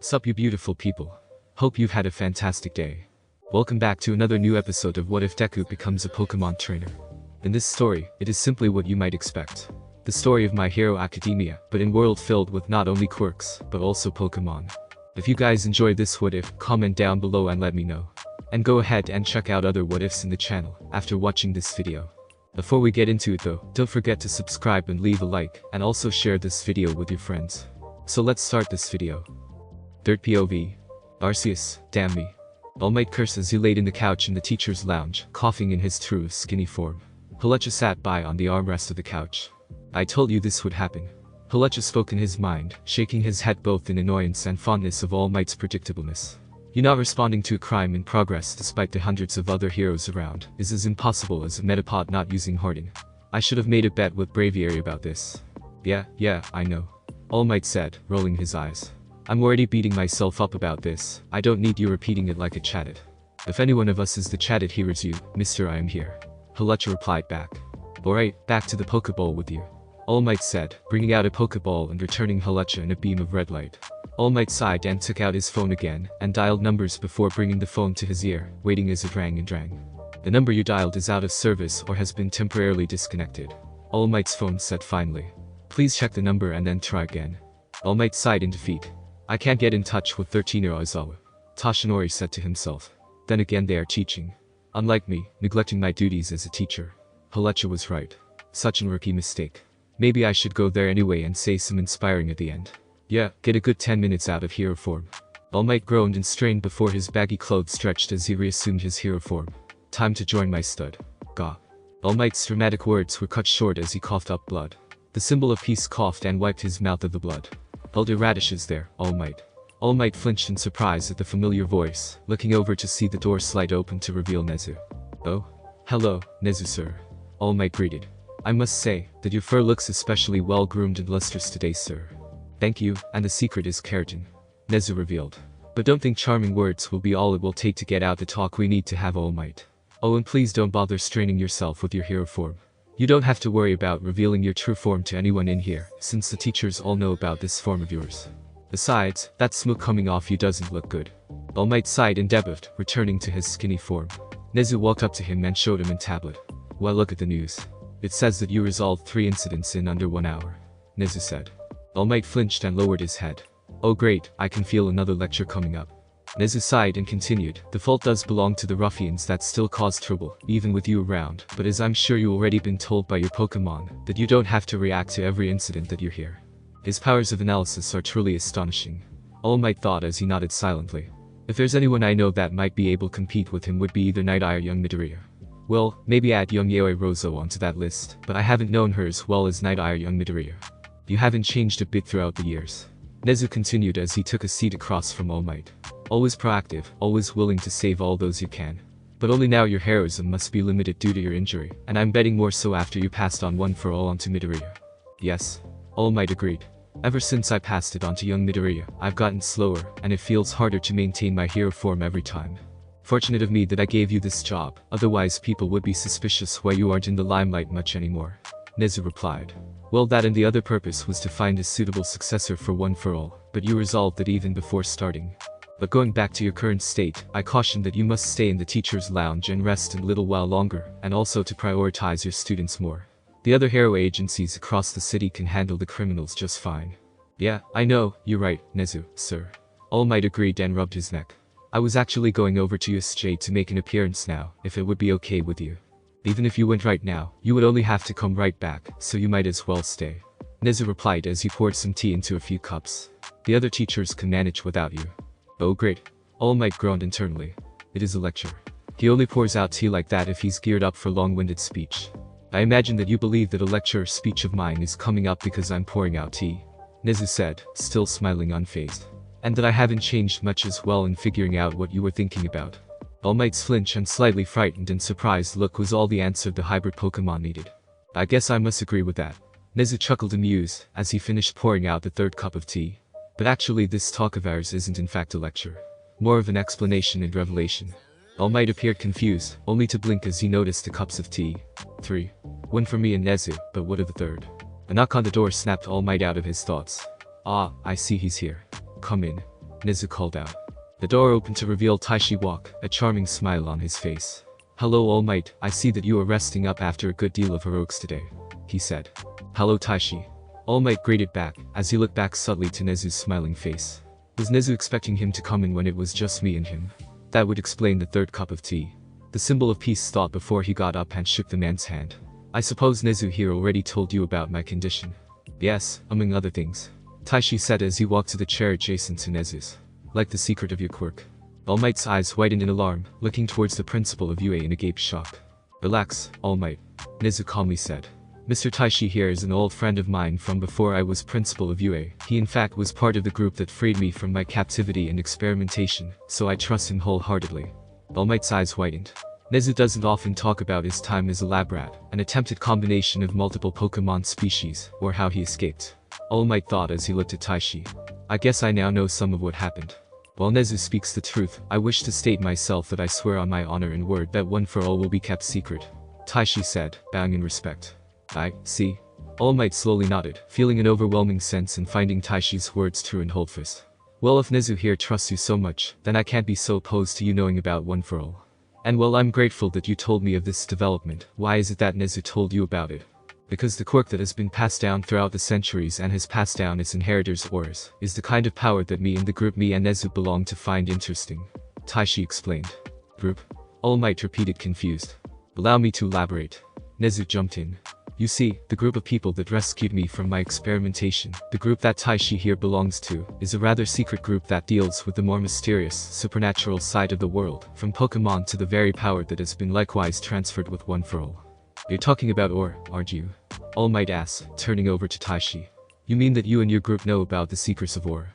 Sup you beautiful people. Hope you've had a fantastic day. Welcome back to another new episode of What If Deku Becomes a Pokemon Trainer. In this story, it is simply what you might expect. The story of My Hero Academia, but in world filled with not only quirks, but also Pokemon. If you guys enjoy this what if, comment down below and let me know. And go ahead and check out other what ifs in the channel, after watching this video. Before we get into it though, don't forget to subscribe and leave a like, and also share this video with your friends. So let's start this video. Third POV. Arceus, damn me. All Might curse as he laid in the couch in the teacher's lounge, coughing in his true skinny form. Halecha sat by on the armrest of the couch. I told you this would happen. Halecha spoke in his mind, shaking his head both in annoyance and fondness of All Might's predictableness. You not responding to a crime in progress despite the hundreds of other heroes around is as impossible as a Metapod not using Harden. I should have made a bet with Braviary about this. Yeah, I know. All Might said, rolling his eyes. I'm already beating myself up about this. I don't need you repeating it like a chatted. If any one of us is the chatted here's you, mister I am here. Halecha replied back. Alright, back to the Pokeball with you. All Might said, bringing out a Pokeball and returning Halecha in a beam of red light. All Might sighed and took out his phone again, and dialed numbers before bringing the phone to his ear, waiting as it rang and rang. The number you dialed is out of service or has been temporarily disconnected. All Might's phone said finally. Please check the number and then try again. All Might sighed in defeat. I can't get in touch with 13-year-old Aizawa. Toshinori said to himself. Then again they are teaching. Unlike me, neglecting my duties as a teacher. Halecha was right. Such an rookie mistake. Maybe I should go there anyway and say some inspiring at the end. Yeah, get a good 10 minutes out of hero form. All Might groaned and strained before his baggy clothes stretched as he reassumed his hero form. Time to join my stud. Gah. All Might's dramatic words were cut short as he coughed up blood. The symbol of peace coughed and wiped his mouth of the blood. Elder Radish is there, All Might. All Might flinched in surprise at the familiar voice, looking over to see the door slide open to reveal Nezu. Oh? Hello, Nezu sir. All Might greeted. I must say, that your fur looks especially well groomed and lustrous today sir. Thank you, and the secret is keratin. Nezu revealed. But don't think charming words will be all it will take to get out the talk we need to have All Might. Oh and please don't bother straining yourself with your hero form. You don't have to worry about revealing your true form to anyone in here, since the teachers all know about this form of yours. Besides, that smoke coming off you doesn't look good. All Might sighed and debuffed, returning to his skinny form. Nezu walked up to him and showed him a tablet. Well look at the news. It says that you resolved 3 incidents in under 1 hour. Nezu said. All Might flinched and lowered his head. Oh great, I can feel another lecture coming up. Nezu sighed and continued, the fault does belong to the ruffians that still cause trouble, even with you around, but as I'm sure you already been told by your Pokemon, that you don't have to react to every incident that you hear. His powers of analysis are truly astonishing. All Might thought as he nodded silently. If there's anyone I know that might be able to compete with him would be either Night Eye or young Midoriya. Well, maybe add young Yaoi Rozo onto that list, but I haven't known her as well as Night Eye or young Midoriya. You haven't changed a bit throughout the years. Nezu continued as he took a seat across from All Might. Always proactive, always willing to save all those you can. But only now your heroism must be limited due to your injury, and I'm betting more so after you passed on One for All onto Midoriya. Yes. All Might agreed. Ever since I passed it onto young Midoriya, I've gotten slower, and it feels harder to maintain my hero form every time. Fortunate of me that I gave you this job, otherwise people would be suspicious why you aren't in the limelight much anymore. Nezu replied. Well that and the other purpose was to find a suitable successor for One for All, but you resolved it even before starting. But going back to your current state, I caution that you must stay in the teacher's lounge and rest a little while longer, and also to prioritize your students more. The other hero agencies across the city can handle the criminals just fine. Yeah, I know, you're right, Nezu, sir. All Might agreed and rubbed his neck. I was actually going over to USJ to make an appearance now, if it would be okay with you. Even if you went right now, you would only have to come right back, so you might as well stay. Nezu replied as he poured some tea into a few cups. The other teachers can manage without you. Oh great. All Might groaned internally. It is a lecture. He only pours out tea like that if he's geared up for long-winded speech. I imagine that you believe that a lecture or speech of mine is coming up because I'm pouring out tea. Nezu said, still smiling unfazed. And that I haven't changed much as well in figuring out what you were thinking about. All Might's flinch and slightly frightened and surprised look was all the answer the hybrid Pokemon needed. I guess I must agree with that. Nezu chuckled amused as he finished pouring out the 3rd cup of tea. But actually this talk of ours isn't in fact a lecture. More of an explanation and revelation. All Might appeared confused, only to blink as he noticed the cups of tea. 3. 1 for me and Nezu, but what of the 3rd? A knock on the door snapped All Might out of his thoughts. Ah, I see he's here. Come in. Nezu called out. The door opened to reveal Taishi Walk, a charming smile on his face. "Hello All Might, I see that you are resting up after a good deal of heroics today," he said. "Hello Taishi." All Might greeted back, as he looked back subtly to Nezu's smiling face. Was Nezu expecting him to come in when it was just me and him? That would explain the third cup of tea. The symbol of peace thought before he got up and shook the man's hand. "I suppose Nezu here already told you about my condition." "Yes, among other things," Taishi said as he walked to the chair adjacent to Nezu's. "Like the secret of your quirk." All Might's eyes widened in alarm, looking towards the principal of UA in agape shock. "Relax, All Might," Nezu calmly said. "Mr. Taishi here is an old friend of mine from before I was principal of UA. He in fact was part of the group that freed me from my captivity and experimentation, so I trust him wholeheartedly." All Might's eyes widened. Nezu doesn't often talk about his time as a lab rat, an attempted combination of multiple Pokemon species, or how he escaped. All Might thought as he looked at Taishi. "I guess I now know some of what happened. While Nezu speaks the truth, I wish to state myself that I swear on my honor and word that One for All will be kept secret," Taishi said, bowing in respect. "I see." All Might slowly nodded, feeling an overwhelming sense in finding Taishi's words true and holdfast. "Well, if Nezu here trusts you so much, then I can't be so opposed to you knowing about One for All. And while I'm grateful that you told me of this development, why is it that Nezu told you about it?" "Because the quirk that has been passed down throughout the centuries and has passed down its inheritors' auras, is the kind of power that me and the group me and Nezu belong to find interesting," Taishi explained. "Group?" All Might repeated confused. "Allow me to elaborate." Nezu jumped in. "You see, the group of people that rescued me from my experimentation, the group that Taishi here belongs to, is a rather secret group that deals with the more mysterious, supernatural side of the world, from Pokemon to the very power that has been likewise transferred with One for All." "You're talking about Aura, aren't you?" All Might asked, turning over to Taishi. "You mean that you and your group know about the secrets of Aura?"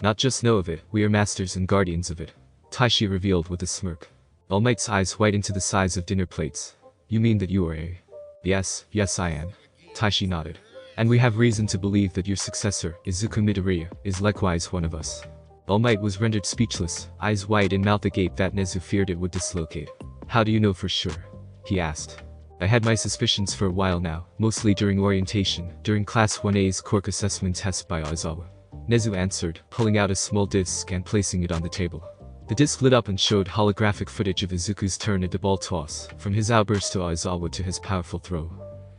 "Not just know of it, we are masters and guardians of it," Taishi revealed with a smirk. All Might's eyes widened to the size of dinner plates. "You mean that you are a..." Yes, I am," Taishi nodded. "And we have reason to believe that your successor, Izuku Midoriya, is likewise one of us." All Might was rendered speechless, eyes wide and mouth agape that Nezu feared it would dislocate. "How do you know for sure?" he asked. "I had my suspicions for a while now, mostly during orientation, during Class 1A's quirk assessment test by Aizawa," Nezu answered, pulling out a small disc and placing it on the table. The disc lit up and showed holographic footage of Izuku's turn at the ball toss, from his outburst to Aizawa to his powerful throw.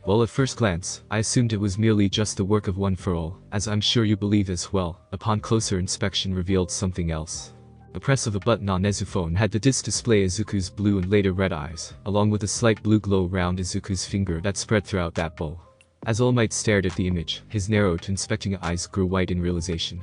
"Well, at first glance, I assumed it was merely just the work of One for All, as I'm sure you believe as well. Upon closer inspection revealed something else." A press of a button on Nezu's phone had the disc display Izuku's blue and later red eyes, along with a slight blue glow around Izuku's finger that spread throughout that ball. As All Might stared at the image, his narrowed, inspecting eyes grew wide in realization.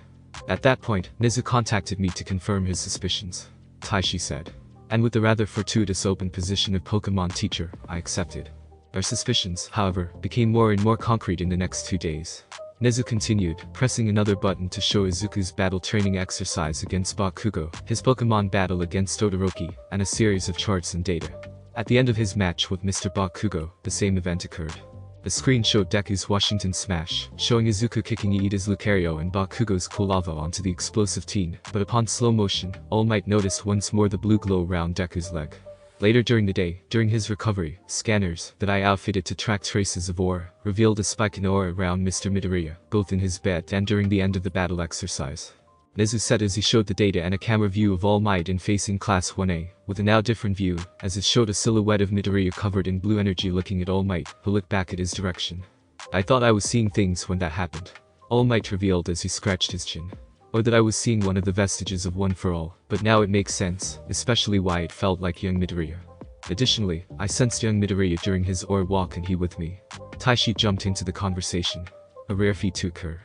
"At that point, Nezu contacted me to confirm his suspicions," Taishi said. "And with the rather fortuitous open position of Pokemon teacher, I accepted. Our suspicions, however, became more and more concrete in the next 2 days." Nezu continued, pressing another button to show Izuku's battle training exercise against Bakugo, his Pokemon battle against Todoroki, and a series of charts and data. At the end of his match with Mr. Bakugo, the same event occurred. The screen showed Deku's Washington Smash, showing Izuku kicking Iida's Lucario and Bakugo's Kulava onto the explosive teen, but upon slow motion, All Might noticed once more the blue glow around Deku's leg. Later during the day, during his recovery, scanners that I outfitted to track traces of aura revealed a spike in aura around Mr. Midoriya, both in his bed and during the end of the battle exercise. Nezu said as he showed the data and a camera view of All Might in facing Class 1A, with a now different view, as it showed a silhouette of Midoriya covered in blue energy looking at All Might, who looked back at his direction. "I thought I was seeing things when that happened," All Might revealed as he scratched his chin. "Or that I was seeing one of the vestiges of One for All, but now it makes sense, especially why it felt like young Midoriya. Additionally, I sensed young Midoriya during his aura walk and he with me." Taishi jumped into the conversation. "A rare feat to occur.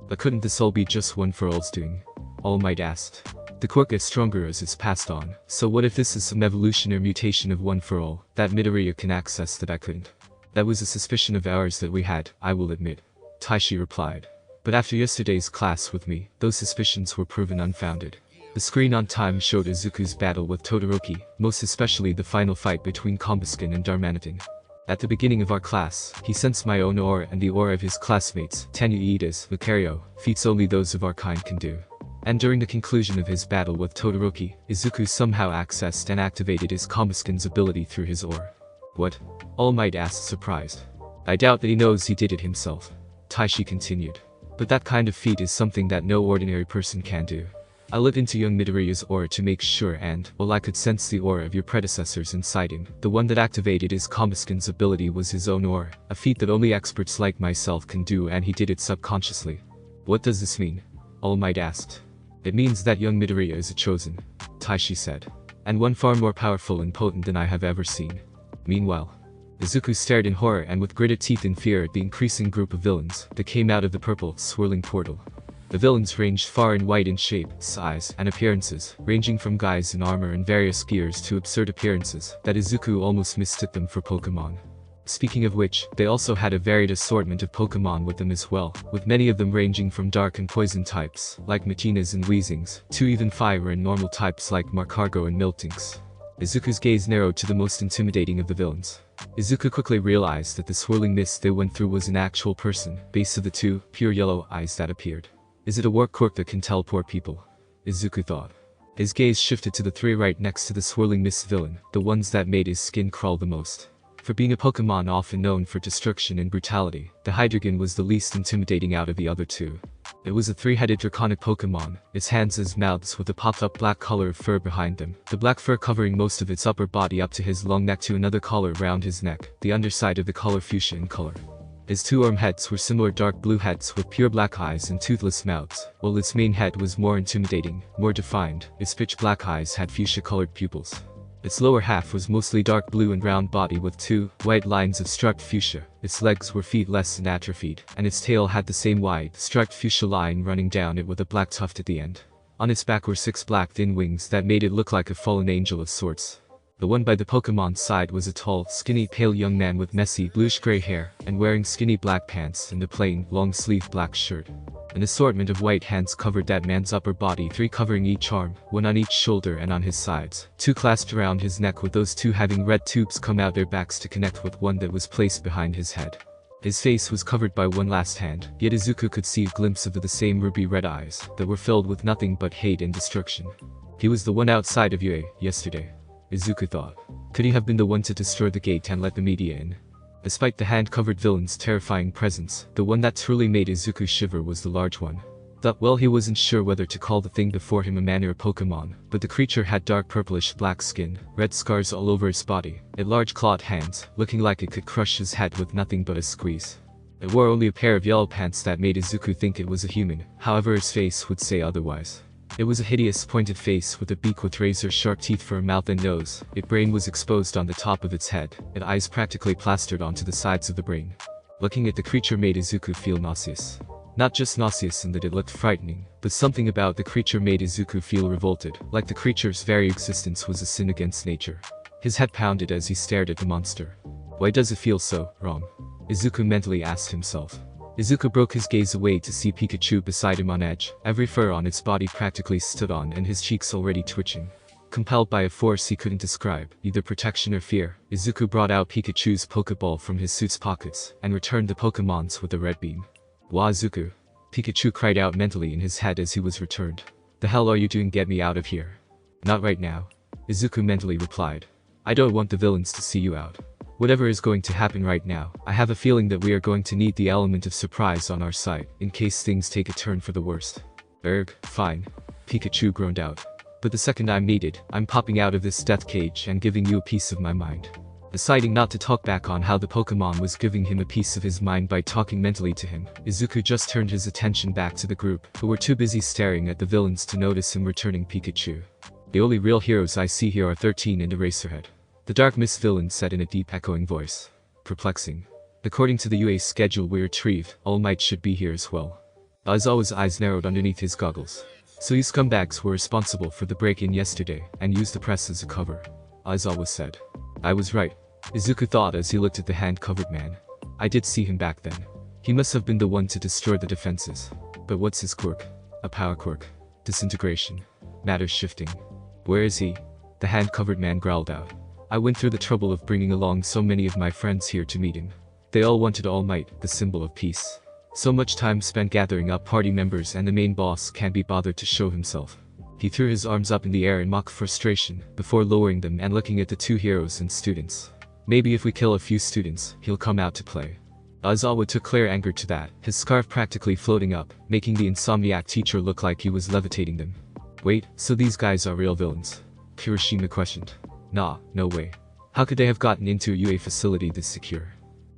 But couldn't this all be just One for All's doing?" All Might asked. "The quirk gets stronger as it's passed on, so what if this is some evolution or mutation of One for All, that Midoriya can access that I couldn't?" "That was a suspicion of ours that we had, I will admit," Taishi replied. "But after yesterday's class with me, those suspicions were proven unfounded." The screen on time showed Izuku's battle with Todoroki, most especially the final fight between Combuskin and Darmanitan. "At the beginning of our class, he sensed my own aura and the aura of his classmates, Tanya Iida's, Lucario, feats only those of our kind can do. And during the conclusion of his battle with Todoroki, Izuku somehow accessed and activated his Combuskin's ability through his aura." "What?" All Might asked, surprised. "I doubt that he knows he did it himself," Taishi continued. "But that kind of feat is something that no ordinary person can do. I lit into young Midoriya's aura to make sure and, while I could sense the aura of your predecessors inside him, the one that activated his Combuskin's ability was his own aura, a feat that only experts like myself can do, and he did it subconsciously. What does this mean? All Might asked. It means that young Midoriya is a chosen, Taishi said. And one far more powerful and potent than I have ever seen. Meanwhile, Izuku stared in horror and with gritted teeth in fear at the increasing group of villains that came out of the purple, swirling portal. The villains ranged far and wide in shape, size, and appearances, ranging from guys in armor and various gears to absurd appearances that Izuku almost mistook them for Pokemon. Speaking of which, they also had a varied assortment of Pokemon with them as well, with many of them ranging from dark and poison types, like Machinas and Weezings, to even fire and normal types like Marcargo and Miltanks. Izuku's gaze narrowed to the most intimidating of the villains. Izuku quickly realized that the swirling mist they went through was an actual person, based of the two pure yellow eyes that appeared. Is it a war quirk that can teleport people? Izuku thought. His gaze shifted to the three right next to the swirling mist villain, the ones that made his skin crawl the most. For being a Pokemon often known for destruction and brutality, the Hydreigon was the least intimidating out of the other two. It was a three-headed draconic Pokemon, its hands as mouths with a popped-up black collar of fur behind them, the black fur covering most of its upper body up to his long neck to another collar around his neck, the underside of the collar fuchsia in color. His two arm heads were similar dark blue heads with pure black eyes and toothless mouths, while its main head was more intimidating, more defined. Its pitch black eyes had fuchsia-colored pupils. Its lower half was mostly dark blue and round body with two white lines of striped fuchsia. Its legs were feetless and atrophied, and its tail had the same wide, striped fuchsia line running down it with a black tuft at the end. On its back were 6 black thin wings that made it look like a fallen angel of sorts. The one by the Pokemon's side was a tall, skinny, pale young man with messy, bluish-gray hair, and wearing skinny black pants and a plain, long-sleeved black shirt. An assortment of white hands covered that man's upper body, 3 covering each arm, 1 on each shoulder and on his sides, 2 clasped around his neck with those 2 having red tubes come out their backs to connect with one that was placed behind his head. His face was covered by 1 last hand, yet Izuku could see a glimpse of the same ruby-red eyes that were filled with nothing but hate and destruction. He was the one outside of UA, yesterday. Izuku thought. Could he have been the one to destroy the gate and let the media in? Despite the hand-covered villain's terrifying presence, the one that truly made Izuku shiver was the large one. Well, he wasn't sure whether to call the thing before him a man or a Pokemon, but the creature had dark purplish black skin, red scars all over its body, and large clawed hands, looking like it could crush his head with nothing but a squeeze. It wore only a pair of yellow pants that made Izuku think it was a human, however his face would say otherwise. It was a hideous pointed face with a beak with razor-sharp teeth for a mouth and nose. Its brain was exposed on the top of its head, and eyes practically plastered onto the sides of the brain. Looking at the creature made Izuku feel nauseous. Not just nauseous in that it looked frightening, but something about the creature made Izuku feel revolted, like the creature's very existence was a sin against nature. His head pounded as he stared at the monster. Why does it feel so wrong? Izuku mentally asked himself. Izuku broke his gaze away to see Pikachu beside him on edge, every fur on its body practically stood on and his cheeks already twitching. Compelled by a force he couldn't describe, either protection or fear, Izuku brought out Pikachu's Pokeball from his suit's pockets, and returned the Pokemon's with a red beam. "Wah, Izuku!" Pikachu cried out mentally in his head as he was returned. "The hell are you doing? Get me out of here." "Not right now," Izuku mentally replied. "I don't want the villains to see you out. Whatever is going to happen right now, I have a feeling that we are going to need the element of surprise on our side, in case things take a turn for the worst." Fine," Pikachu groaned out. "But the second I'm needed, I'm popping out of this death cage and giving you a piece of my mind." Deciding not to talk back on how the Pokemon was giving him a piece of his mind by talking mentally to him, Izuku just turned his attention back to the group, who were too busy staring at the villains to notice him returning Pikachu. "The only real heroes I see here are 13 and Eraserhead," the Dark Mist villain said in a deep echoing voice. "Perplexing. According to the UA schedule we retrieved, All Might should be here as well." Aizawa's eyes narrowed underneath his goggles. "So you scumbags were responsible for the break-in yesterday, and used the press as a cover," Aizawa said. "I was right," Izuku thought as he looked at the hand-covered man. "I did see him back then. He must have been the one to destroy the defenses. But what's his quirk? A power quirk. Disintegration. Matter shifting. Where is he?" The hand-covered man growled out. "I went through the trouble of bringing along so many of my friends here to meet him. They all wanted All Might, the symbol of peace. So much time spent gathering up party members and the main boss can't be bothered to show himself." He threw his arms up in the air in mock frustration, before lowering them and looking at the 2 heroes and students. "Maybe if we kill a few students, he'll come out to play." Aizawa took clear anger to that, his scarf practically floating up, making the insomniac teacher look like he was levitating them. Wait, so these guys are real villains? Kirishima questioned. Nah, no way. How could they have gotten into a UA facility this secure?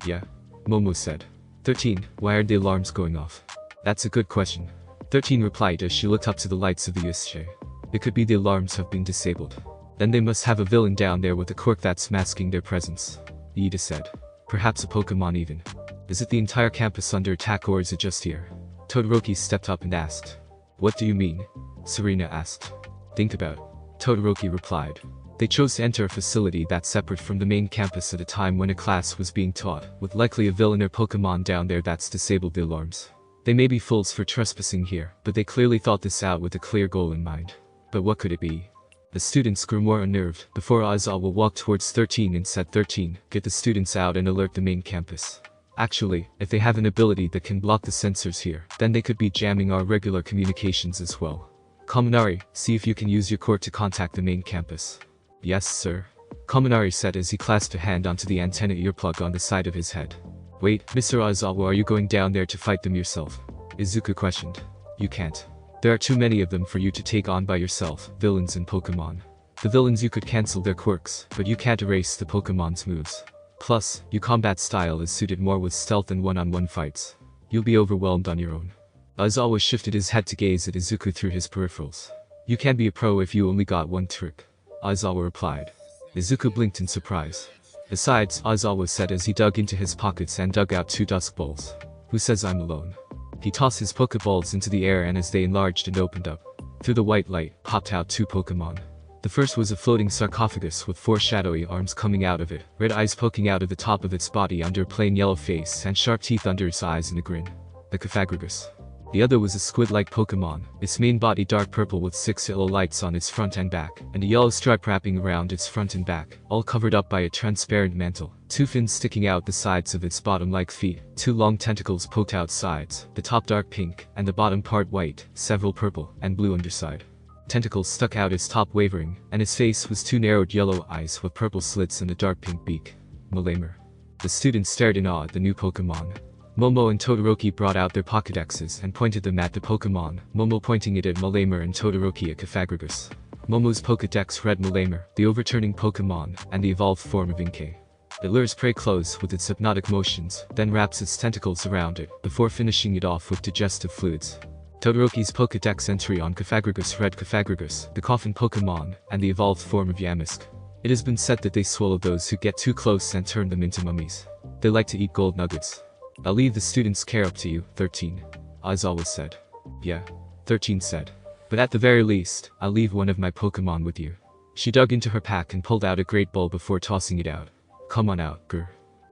Yeah, Momo said. 13, why are the alarms going off? That's a good question. 13 replied as she looked up to the lights of the USJ. It could be the alarms have been disabled. Then they must have a villain down there with a quirk that's masking their presence. Iida said. Perhaps a Pokemon even. Is it the entire campus under attack or is it just here? Todoroki stepped up and asked. What do you mean? Serena asked. Think about it. Todoroki replied. They chose to enter a facility that's separate from the main campus at a time when a class was being taught, with likely a villain or Pokemon down there that's disabled the alarms. They may be fools for trespassing here, but they clearly thought this out with a clear goal in mind. But what could it be? The students grew more unnerved before Aizawa walked towards 13 and said 13, get the students out and alert the main campus. Actually, if they have an ability that can block the sensors here, then they could be jamming our regular communications as well. Kaminari, see if you can use your quirk to contact the main campus. Yes, sir. Kaminari said as he clasped a hand onto the antenna earplug on the side of his head. Wait, Mr. Aizawa, are you going down there to fight them yourself? Izuku questioned. You can't. There are too many of them for you to take on by yourself, villains and Pokemon. The villains you could cancel their quirks, but you can't erase the Pokemon's moves. Plus, your combat style is suited more with stealth and one-on-one fights. You'll be overwhelmed on your own. Aizawa shifted his head to gaze at Izuku through his peripherals. You can't be a pro if you only got one trick. Aizawa replied. Izuku blinked in surprise. Besides, Aizawa said as he dug into his pockets and dug out 2 dusk balls. Who says I'm alone? He tossed his Pokeballs into the air and as they enlarged and opened up, through the white light, popped out 2 Pokemon. The first was a floating sarcophagus with 4 shadowy arms coming out of it, red eyes poking out of the top of its body under a plain yellow face and sharp teeth under its eyes in a grin. The Cofagrigus. The other was a squid-like Pokemon, its main body dark purple with 6 yellow lights on its front and back, and a yellow stripe wrapping around its front and back, all covered up by a transparent mantle, 2 fins sticking out the sides of its bottom like feet, 2 long tentacles poked out sides, the top dark pink, and the bottom part white, several purple, and blue underside. Tentacles stuck out its top wavering, and its face was 2 narrowed yellow eyes with purple slits and a dark pink beak. Malamer. The students stared in awe at the new Pokemon. Momo and Todoroki brought out their Pokédexes and pointed them at the Pokemon, Momo pointing it at Malamer and Todoroki at Cofagrigus. Momo's Pokédex read Malamer, the overturning Pokemon, and the evolved form of Inkay. It lures prey close with its hypnotic motions, then wraps its tentacles around it, before finishing it off with digestive fluids. Todoroki's Pokédex entry on Cofagrigus read Cofagrigus, the coffin Pokemon, and the evolved form of Yamisk. It has been said that they swallow those who get too close and turn them into mummies. They like to eat gold nuggets. I'll leave the students' care up to you, 13. Aizawa said. Yeah, 13 said. But at the very least, I'll leave one of my Pokemon with you. She dug into her pack and pulled out a great ball before tossing it out. Come on out, grr.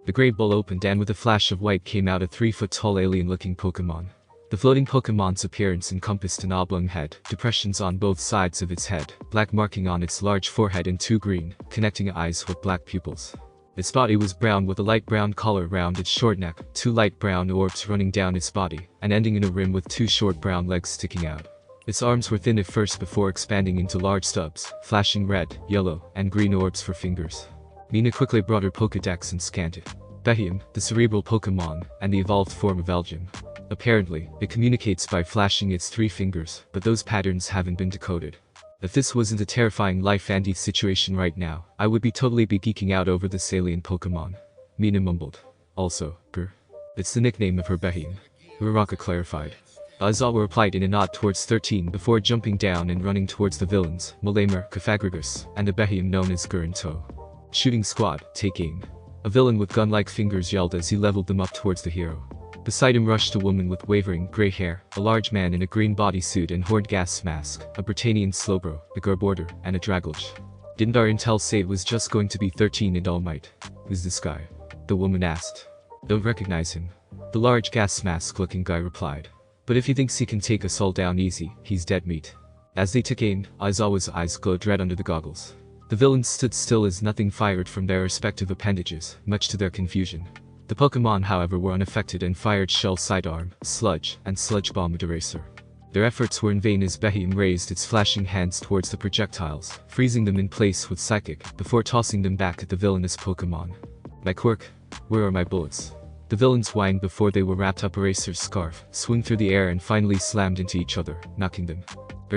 The great ball opened and with a flash of white came out a 3-foot-tall alien-looking Pokemon. The floating Pokemon's appearance encompassed an oblong head, depressions on both sides of its head, black marking on its large forehead and 2 green, connecting eyes with black pupils. Its body was brown with a light brown collar around its short neck, 2 light brown orbs running down its body, and ending in a rim with 2 short brown legs sticking out. Its arms were thin at first before expanding into large stubs, flashing red, yellow, and green orbs for fingers. Mina quickly brought her Pokédex and scanned it. Behium, the cerebral Pokemon, and the evolved form of Elgyem. Apparently, it communicates by flashing its 3 fingers, but those patterns haven't been decoded. If this wasn't a terrifying life-and-death situation right now, I would totally be geeking out over this alien Pokemon. Mina mumbled. Also, grr. It's the nickname of her Behium. Uraraka clarified. Aizawa replied in a nod towards 13 before jumping down and running towards the villains, Malamer, Cofagrigus, and the Behium known as Gur in tow. Shooting squad, take aim. A villain with gun-like fingers yelled as he leveled them up towards the hero. Beside him rushed a woman with wavering, grey hair, a large man in a green bodysuit and horned gas mask, a Britannian Slowbro, a Garborder, and a Dragulch. Didn't our intel say it was just going to be 13 and All Might? Who's this guy? The woman asked. Don't recognize him. The large gas mask-looking guy replied. But if he thinks he can take us all down easy, he's dead meat. As they took aim, Aizawa's eyes glowed red under the goggles. The villains stood still as nothing fired from their respective appendages, much to their confusion. The Pokemon, however, were unaffected and fired Shell Sidearm, Sludge, and Sludge Bomb at Eraser. Their efforts were in vain as Behium raised its flashing hands towards the projectiles, freezing them in place with Psychic, before tossing them back at the villainous Pokemon. My quirk? Where are my bullets? The villains whined before they were wrapped up Eraser's scarf, swung through the air and finally slammed into each other, knocking them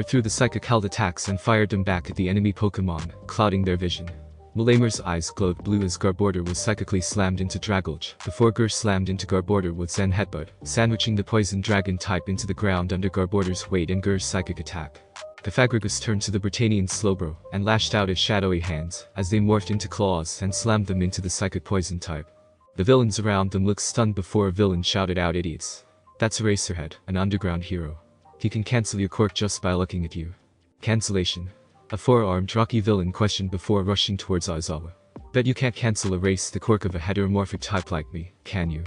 threw the psychic held attacks and fired them back at the enemy Pokemon, clouding their vision. Malamer's eyes glowed blue as Garbodor was psychically slammed into Dragulge, before Gur slammed into Garbodor with Zen Headbutt, sandwiching the poison dragon type into the ground under Garbodor's weight and Gur's psychic attack. Pythagoras turned to the Britannian Slowbro and lashed out his shadowy hands as they morphed into claws and slammed them into the psychic poison type. The villains around them looked stunned before a villain shouted out, "Idiots. That's Eraserhead, an underground hero. He can cancel your quirk just by looking at you." Cancellation. A four-armed rocky villain questioned before rushing towards Aizawa. "Bet you can't cancel erase the quirk of a heteromorphic type like me, can you?"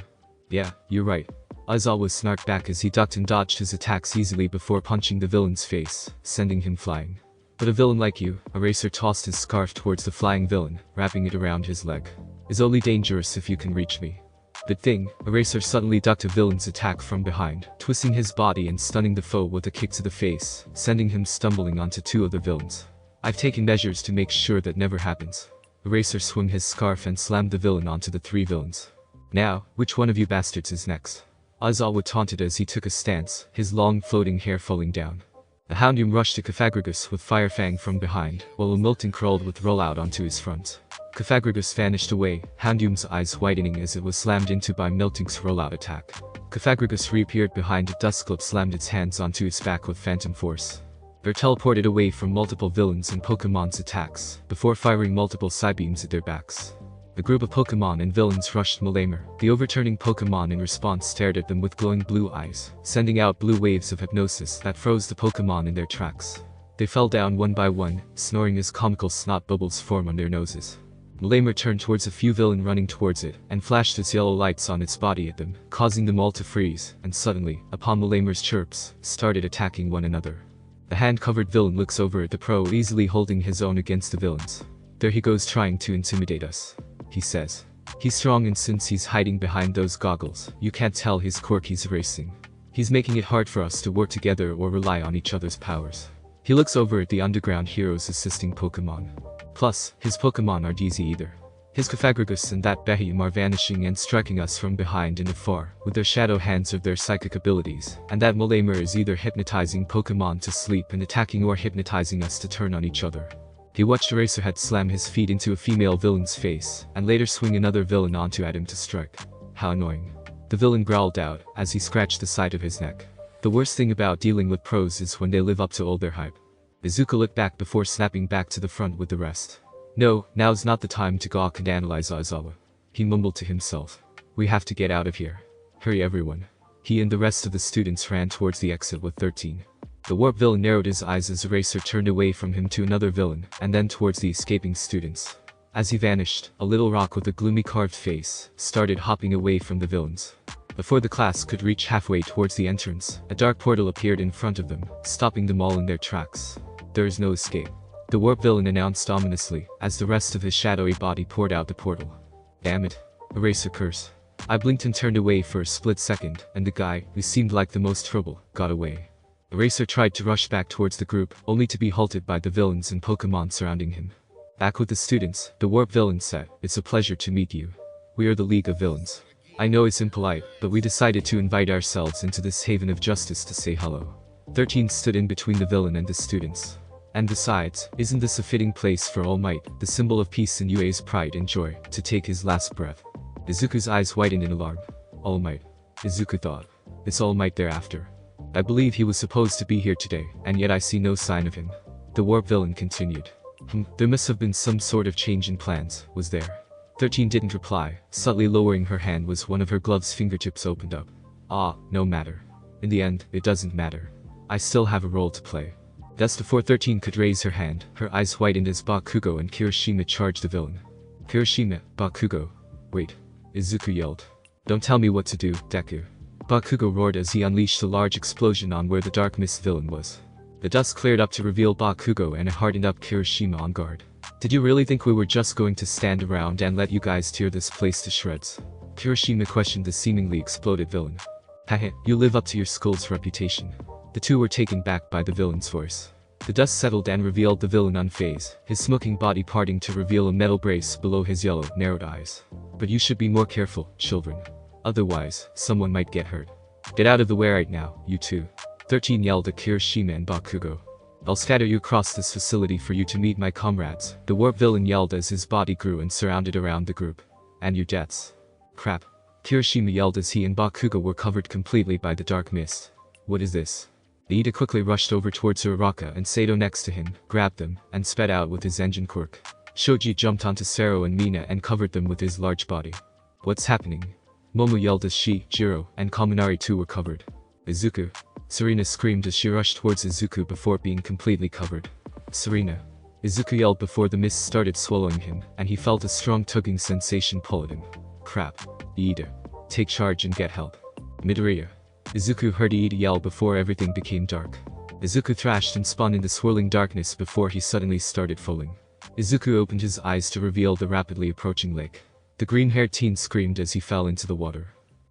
"Yeah, you're right." Aizawa snarked back as he ducked and dodged his attacks easily before punching the villain's face, sending him flying. "But a villain like you," Eraser tossed his scarf towards the flying villain, wrapping it around his leg, "is only dangerous if you can reach me." Good thing, Eraser suddenly ducked a villain's attack from behind, twisting his body and stunning the foe with a kick to the face, sending him stumbling onto two of the villains. "I've taken measures to make sure that never happens." Eraser swung his scarf and slammed the villain onto the three villains. "Now, which one of you bastards is next?" Aizawa taunted as he took a stance, his long floating hair falling down. The Houndoom rushed to Pythagoras with Fire Fang from behind, while Milton crawled with Rollout onto his front. Pythagoras vanished away, Houndoom's eyes widening as it was slammed into by Milton's Rollout attack. Pythagoras reappeared behind it, Dusclope slammed its hands onto his back with Phantom Force. They teleported away from multiple villains and Pokemon's attacks, before firing multiple Psybeams at their backs. The group of Pokemon and villains rushed Malamer. The overturning Pokemon in response stared at them with glowing blue eyes, sending out blue waves of hypnosis that froze the Pokemon in their tracks. They fell down one by one, snoring as comical snot bubbles formed on their noses. Malamer turned towards a few villain running towards it, and flashed its yellow lights on its body at them, causing them all to freeze, and suddenly, upon Malamer's chirps, started attacking one another. The hand-covered villain looks over at the pro, easily holding his own against the villains. "There he goes trying to intimidate us," he says. "He's strong, and since he's hiding behind those goggles, you can't tell his quirk he's erasing. He's making it hard for us to work together or rely on each other's powers." He looks over at the underground heroes assisting Pokemon. Plus, his Pokemon aren't easy either. His Pythagoras and that Behemoth are vanishing and striking us from behind and afar, with their shadow hands of their psychic abilities, and that Malamer is either hypnotizing Pokemon to sleep and attacking or hypnotizing us to turn on each other. He watched Eraserhead slam his feet into a female villain's face, and later swing another villain onto at him to strike. "How annoying." The villain growled out, as he scratched the side of his neck. The worst thing about dealing with pros is when they live up to all their hype. Izuku looked back before snapping back to the front with the rest. "No, now's not the time to gawk and analyze Aizawa," he mumbled to himself. "We have to get out of here. Hurry everyone." He and the rest of the students ran towards the exit with 13. The warp villain narrowed his eyes as Eraser turned away from him to another villain, and then towards the escaping students. As he vanished, a little rock with a gloomy carved face started hopping away from the villains. Before the class could reach halfway towards the entrance, a dark portal appeared in front of them, stopping them all in their tracks. "There is no escape," the warp villain announced ominously, as the rest of his shadowy body poured out the portal. "Damn it." Eraser cursed. I blinked and turned away for a split second, and the guy, who seemed like the most trouble, got away. Eraser tried to rush back towards the group, only to be halted by the villains and Pokemon surrounding him. Back with the students, the warp villain said, "It's a pleasure to meet you. We are the League of Villains. I know it's impolite, but we decided to invite ourselves into this haven of justice to say hello." 13 stood in between the villain and the students. "And besides, isn't this a fitting place for All Might, the symbol of peace and UA's pride and joy, to take his last breath?" Izuku's eyes widened in alarm. "All Might," Izuku thought. "It's All Might thereafter. I believe he was supposed to be here today, and yet I see no sign of him." The warp villain continued. There must have been some sort of change in plans, was there?" 13 didn't reply. Subtly lowering her hand was one of her glove's fingertips opened up. No matter. In the end, it doesn't matter. I still have a role to play." Just before 13 could raise her hand, her eyes widened as Bakugo and Kirishima charged the villain. "Kirishima, Bakugo." "Wait," Izuku yelled. "Don't tell me what to do, Deku." Bakugo roared as he unleashed a large explosion on where the Dark Mist villain was. The dust cleared up to reveal Bakugo and it hardened up Kirishima on guard. "Did you really think we were just going to stand around and let you guys tear this place to shreds?" Kirishima questioned the seemingly exploded villain. "Haha, you live up to your school's reputation." The two were taken back by the villain's voice. The dust settled and revealed the villain unfazed, his smoking body parting to reveal a metal brace below his yellow, narrowed eyes. "But you should be more careful, children. Otherwise, someone might get hurt. Get out of the way right now, you two." 13 yelled at Kirishima and Bakugo. I'll scatter you across this facility for you to meet my comrades, the warp villain yelled as his body grew and surrounded around the group. And your deaths. Crap. Kirishima yelled as he and Bakugo were covered completely by the dark mist. What is this? Iida quickly rushed over towards Uraraka and Sato next to him, grabbed them, and sped out with his engine quirk. Shoji jumped onto Sero and Mina and covered them with his large body. What's happening? Momo yelled as she, Jiro, and Kaminari too were covered. Izuku. Serena screamed as she rushed towards Izuku before being completely covered. Serena. Izuku yelled before the mist started swallowing him, and he felt a strong tugging sensation pull at him. Crap. Iida. Take charge and get help. Midoriya. Izuku heard Iida yell before everything became dark. Izuku thrashed and spun in the swirling darkness before he suddenly started falling. Izuku opened his eyes to reveal the rapidly approaching lake. The green-haired teen screamed as he fell into the water.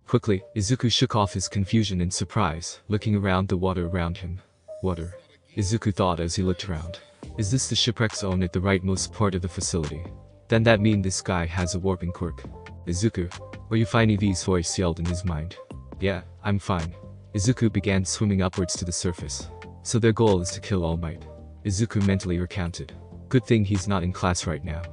Quickly, Izuku shook off his confusion and surprise, looking around the water around him. Water. Izuku thought as he looked around. Is this the shipwreck zone at the rightmost part of the facility? Then that mean this guy has a warping quirk. Izuku. Are you fine? Eevee's voice yelled in his mind. Yeah, I'm fine. Izuku began swimming upwards to the surface. So their goal is to kill All Might. Izuku mentally recounted. Good thing he's not in class right now.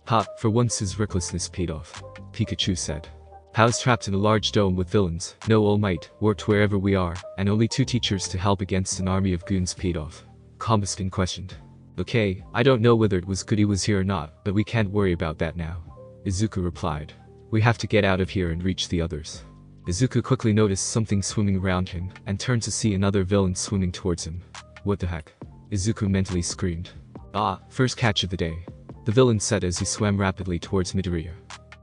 Ha, for once his recklessness paid off. Pikachu said. How's trapped in a large dome with villains, no All Might, warped wherever we are, and only 2 teachers to help against an army of goons paid off. Combustin questioned. Okay, I don't know whether it was good he was here or not, but we can't worry about that now. Izuku replied. We have to get out of here and reach the others. Izuku quickly noticed something swimming around him, and turned to see another villain swimming towards him. What the heck? Izuku mentally screamed. Ah, first catch of the day. The villain said as he swam rapidly towards Midoriya.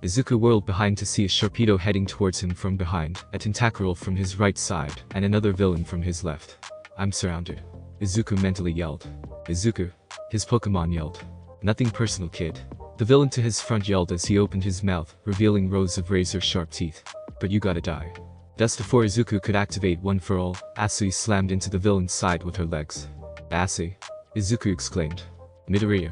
Izuku whirled behind to see a Sharpedo heading towards him from behind, a Tentacruel from his right side, and another villain from his left. I'm surrounded. Izuku mentally yelled. Izuku. His Pokemon yelled. Nothing personal, kid. The villain to his front yelled as he opened his mouth, revealing rows of razor-sharp teeth. But you gotta die. Just before Izuku could activate One for All, Asui slammed into the villain's side with her legs. Asui. Izuku exclaimed. Midoriya.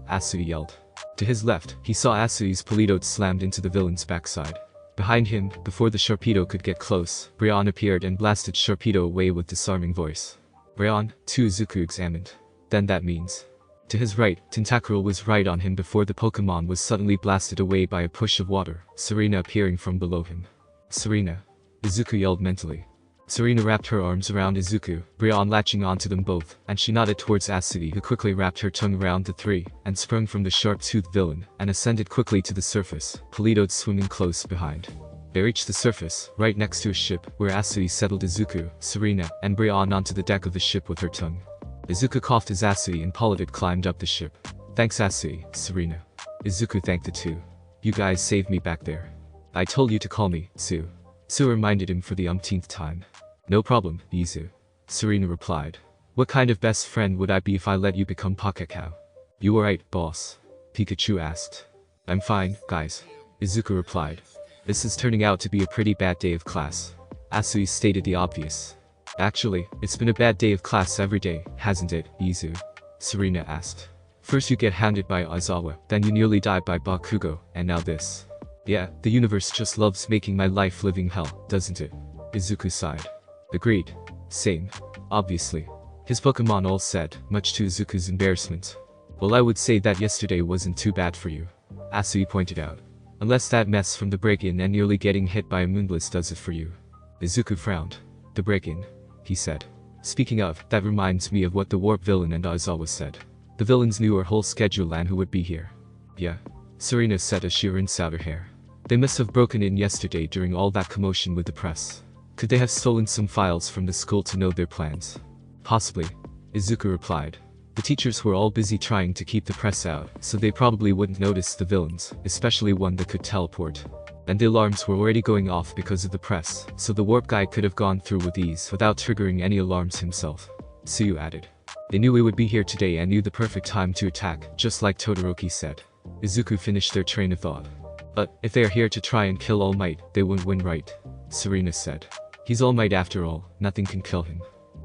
Asui yelled. To his left, he saw Asui's Politoad slammed into the villain's backside. Behind him, before the Sharpedo could get close, Brionne appeared and blasted Sharpedo away with disarming voice. Brionne, too, Izuku examined. Then that means. To his right, Tentacruel was right on him before the Pokemon was suddenly blasted away by a push of water, Serena appearing from below him. Serena. Izuku yelled mentally. Serena wrapped her arms around Izuku, Brionne latching onto them both, and she nodded towards Asui, who quickly wrapped her tongue around the 3, and sprung from the sharp-toothed villain, and ascended quickly to the surface, Politoad swimming close behind. They reached the surface, right next to a ship, where Asui settled Izuku, Serena, and Brionne onto the deck of the ship with her tongue. Izuku coughed as Asui and Politoad climbed up the ship. Thanks Asui, Serena. Izuku thanked the 2. You guys saved me back there. I told you to call me, Sue. Sue reminded him for the umpteenth time. No problem, Izu. Serena replied. What kind of best friend would I be if I let you become Pakekau? You alright, boss? Pikachu asked. I'm fine, guys. Izuku replied. This is turning out to be a pretty bad day of class. Asui stated the obvious. Actually, it's been a bad day of class every day, hasn't it, Izu? Serena asked. First you get hounded by Aizawa, then you nearly die by Bakugo, and now this. Yeah, the universe just loves making my life living hell, doesn't it? Izuku sighed. Agreed. Same. Obviously. His Pokemon all said, much to Izuku's embarrassment. Well, I would say that yesterday wasn't too bad for you. Asui pointed out. Unless that mess from the break-in and nearly getting hit by a moonblitz does it for you. Izuku frowned. The break-in, he said. Speaking of, that reminds me of what the warp villain and Aizawa said. The villains knew our whole schedule and who would be here. Yeah. Serena said as she rinsed out her hair. They must have broken in yesterday during all that commotion with the press. Could they have stolen some files from the school to know their plans? Possibly. Izuku replied. The teachers were all busy trying to keep the press out, so they probably wouldn't notice the villains, especially one that could teleport. And the alarms were already going off because of the press, so the warp guy could have gone through with ease without triggering any alarms himself. Suyu added. They knew we would be here today and knew the perfect time to attack, just like Todoroki said. Izuku finished their train of thought. But, if they are here to try and kill All Might, they won't win, right? Serena said. He's All Might after all, nothing can kill him.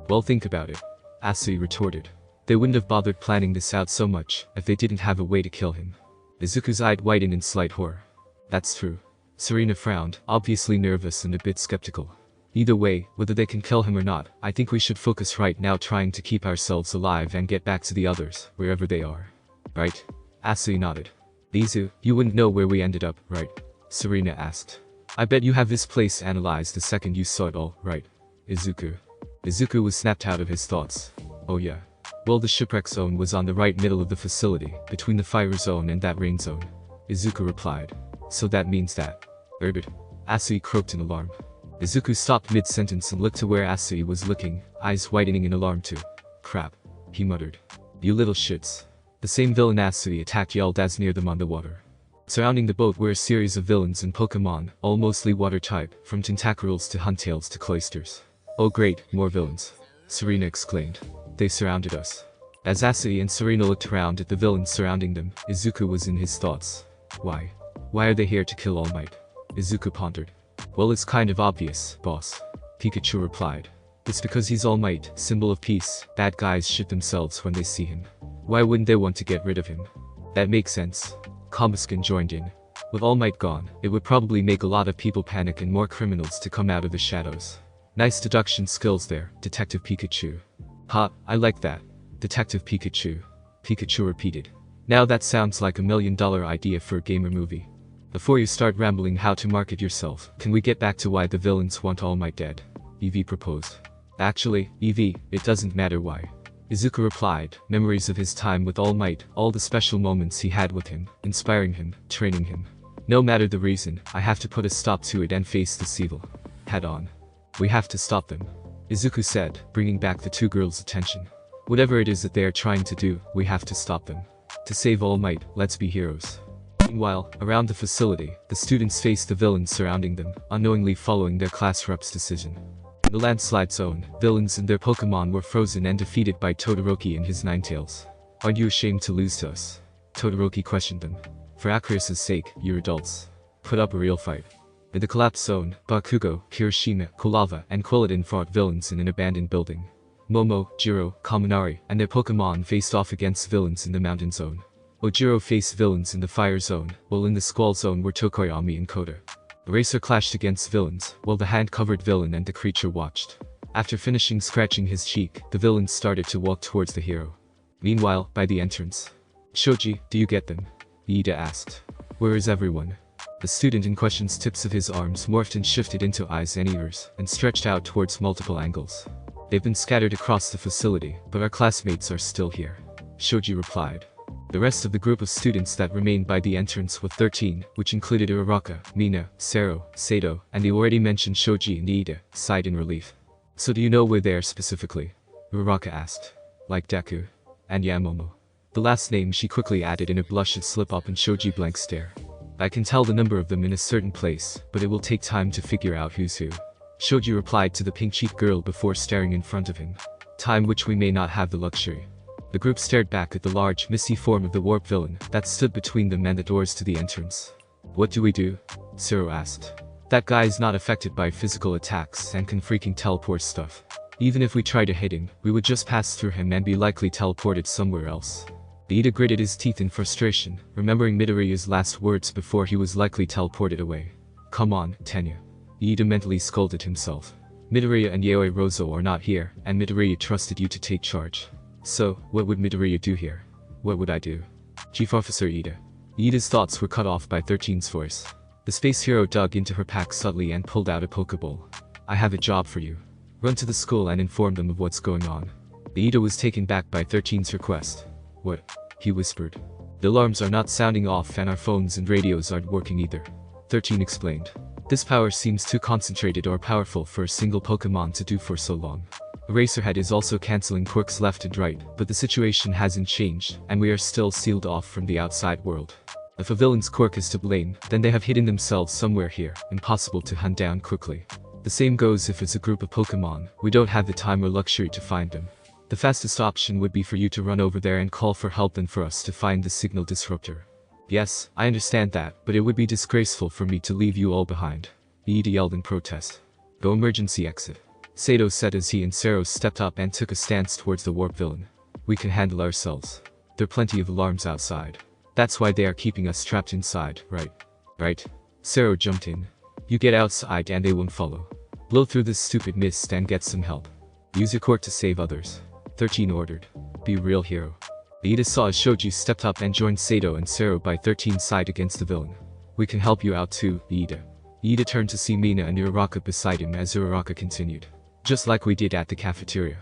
Well, think about it. Asui retorted. They wouldn't have bothered planning this out so much, if they didn't have a way to kill him. Izuku's eyes widened in slight horror. That's true. Serena frowned, obviously nervous and a bit skeptical. Either way, whether they can kill him or not, I think we should focus right now trying to keep ourselves alive and get back to the others, wherever they are. Right? Asui nodded. Izu, you wouldn't know where we ended up, right? Serena asked. I bet you have this place analyzed the second you saw it all, right? Izuku. Izuku was snapped out of his thoughts. Oh yeah. Well, the shipwreck zone was on the right middle of the facility, between the fire zone and that rain zone. Izuku replied. So that means that. Asui croaked in alarm. Izuku stopped mid-sentence and looked to where Asui was looking, eyes widening in alarm too. Crap. He muttered. You little shits. The same villain Asui attacked yelled as near them on the water. Surrounding the boat were a series of villains and Pokemon, all mostly water type, from Tentacruels to Huntails to Cloysters. Oh great, more villains. Serena exclaimed. They surrounded us. As Asui and Serena looked around at the villains surrounding them, Izuku was in his thoughts. Why? Why are they here to kill All Might? Izuku pondered. Well, it's kind of obvious, boss. Pikachu replied. It's because he's All Might, symbol of peace. Bad guys shit themselves when they see him. Why wouldn't they want to get rid of him? That makes sense. Combuskin joined in. With All Might gone, it would probably make a lot of people panic and more criminals to come out of the shadows. Nice deduction skills there, Detective Pikachu. Ha, I like that. Detective Pikachu. Pikachu repeated. Now that sounds like $1 million idea for a gamer movie. Before you start rambling how to market yourself, can we get back to why the villains want All Might dead? Eevee proposed. Actually, Eevee, it doesn't matter why. Izuku replied, memories of his time with All Might, all the special moments he had with him, inspiring him, training him. No matter the reason, I have to put a stop to it and face this evil. Head on. We have to stop them. Izuku said, bringing back the two girls' attention. Whatever it is that they are trying to do, we have to stop them. To save All Might, let's be heroes. Meanwhile, around the facility, the students faced the villains surrounding them, unknowingly following their class rep's decision. In the landslide zone, villains and their Pokemon were frozen and defeated by Todoroki and his Ninetales. Aren't you ashamed to lose to us? Todoroki questioned them. For Aquarius's sake, you're adults. Put up a real fight. In the collapsed zone, Bakugo, Kirishima, Kulava, and Quilladin fought villains in an abandoned building. Momo, Jiro, Kaminari, and their Pokemon faced off against villains in the mountain zone. Ojiro faced villains in the fire zone, while in the squall zone were Tokoyami and Kota. Eraser clashed against villains, while the hand-covered villain and the creature watched. After finishing scratching his cheek, the villains started to walk towards the hero. Meanwhile, by the entrance. Shoji, do you get them? Iida asked. Where is everyone? The student in question's tips of his arms morphed and shifted into eyes and ears, and stretched out towards multiple angles. They've been scattered across the facility, but our classmates are still here. Shoji replied. The rest of the group of students that remained by the entrance with 13, which included Uraraka, Mina, Sero, Sato, and the already mentioned Shoji and Iida, sighed in relief. So do you know where they are specifically? Uraraka asked. Like Deku. And Yamomo. The last name she quickly added in a blushed slip-up and Shoji blank stare. I can tell the number of them in a certain place, but it will take time to figure out who's who. Shoji replied to the pink-cheeked girl before staring in front of him. Time which we may not have the luxury. The group stared back at the large, misty form of the warp villain that stood between them and the doors to the entrance. What do we do? Zero asked. That guy's not affected by physical attacks and can freaking teleport stuff. Even if we try to hit him, we would just pass through him and be likely teleported somewhere else. Iida gritted his teeth in frustration, remembering Midoriya's last words before he was likely teleported away. Come on, Tenya. Iida mentally scolded himself. Midoriya and Yaoi Rozo are not here, and Midoriya trusted you to take charge. So, what would Midoriya do here? What would I do? Chief Officer Iida. Iida's thoughts were cut off by 13's voice. The space hero dug into her pack subtly and pulled out a Pokeball. I have a job for you. Run to the school and inform them of what's going on. Iida was taken back by 13's request. What? He whispered. The alarms are not sounding off and our phones and radios aren't working either. 13 explained. This power seems too concentrated or powerful for a single Pokemon to do for so long. Eraserhead is also cancelling quirks left and right, but the situation hasn't changed, and we are still sealed off from the outside world. If a villain's quirk is to blame, then they have hidden themselves somewhere here, impossible to hunt down quickly. The same goes if it's a group of Pokemon, we don't have the time or luxury to find them. The fastest option would be for you to run over there and call for help than for us to find the signal disruptor. Yes, I understand that, but it would be disgraceful for me to leave you all behind. Iida yelled in protest. Go emergency exit. Sato said as he and Sero stepped up and took a stance towards the warp villain. We can handle ourselves. There are plenty of alarms outside. That's why they are keeping us trapped inside, right? Right? Sero jumped in. You get outside and they won't follow. Blow through this stupid mist and get some help. Use your quirk to save others. 13 ordered. Be a real hero. Iida saw as Shoji stepped up and joined Sato and Sero by 13's side against the villain. We can help you out too, Iida. Iida turned to see Mina and Uraraka beside him as Uraraka continued. Just like we did at the cafeteria.